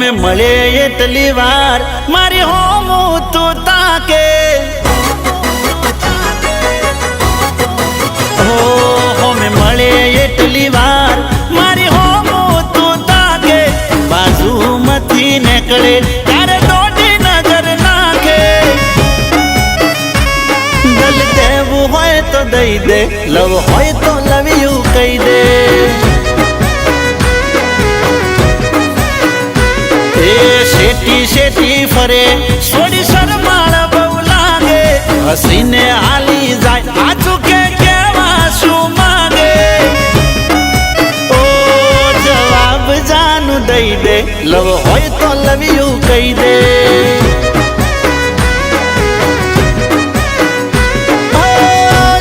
હોમે મળે એટલી વાર મારી હોમ તું તાકે હોમે મળે એટલી વાર મારી હોમ તું તાકે બાજુમાંથી નીકળે ત્યારે દોઢી નજર નાખે દલ દેવું હોય તો દઈ દે લવ હોય તો લવ્યું કહી દે શેટી શેટી ફરે છોડી શરમાળ બહુ લાગે હસીને હાલી જાય આ ચૂકે કેવા શું માગે ઓ જવાબ જાનું દઈ દે લવ હોય તો લવ્યું કહી દે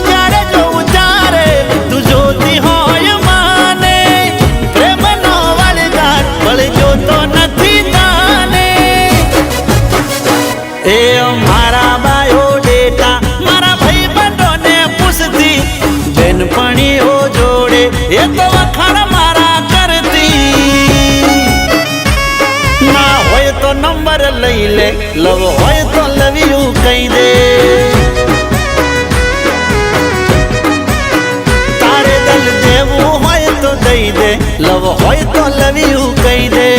જ્યારે જોઉં ત્યારે તું જોતી હોય માને પ્રેમનો વળગાર વળજો તો નથી એ મારા બાયો ડેટા મારા ભાઈ બંધોને પૂછતી બેનપણીઓ જોડે એ તો વખાણ મારા કરતી ના હોય તો નંબર લઈ લે લવ હોય તો લવ્યું કહી દે તારે દલ દેવું હોય તો દઈ દે લવ હોય તો લવ્યું કહી દે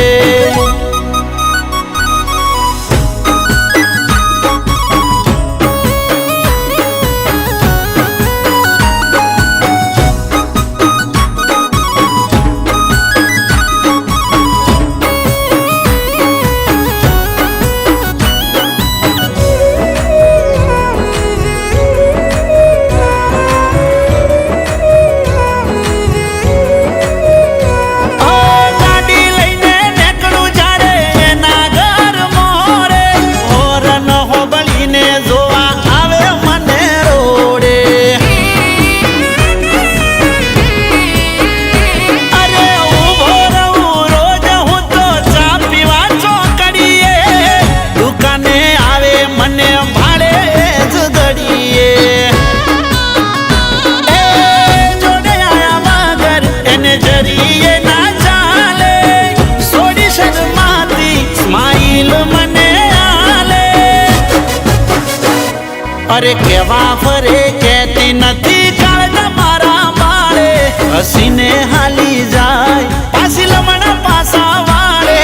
અરે કેવા ફરે કેતી નથી કાળના મારા માળે હસીને હાલી જાય પાછી લમણા પાસા વાળે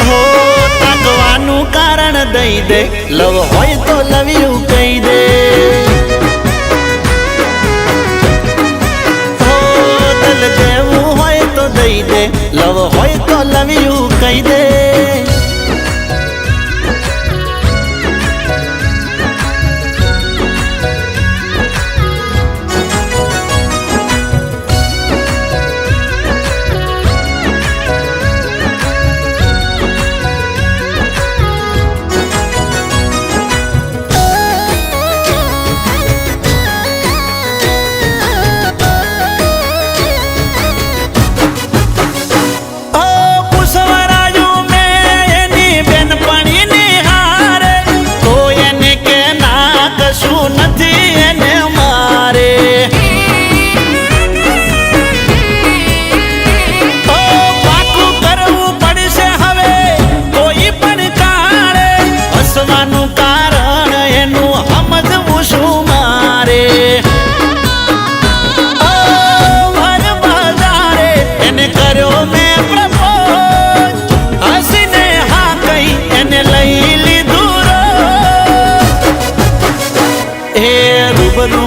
હો તાકવાનું કારણ દઈ દે લવ હોય તો લવ્યું કહી દે હો દલ દેવું હોય તો દઈ દે લવ હોય તો લવ્યું કહી દે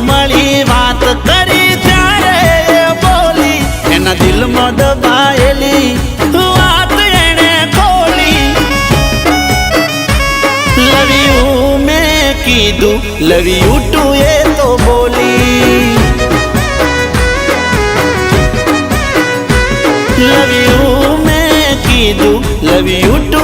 મળી વાત કરી ત્યારે બોલી એના દિલમાં દબાયેલી વાત એને ખોલી લવ યુ મેં કીધું લવ યુ ટુ એ તો બોલી લવ યુ મેં કીધું લવ યુ ટુ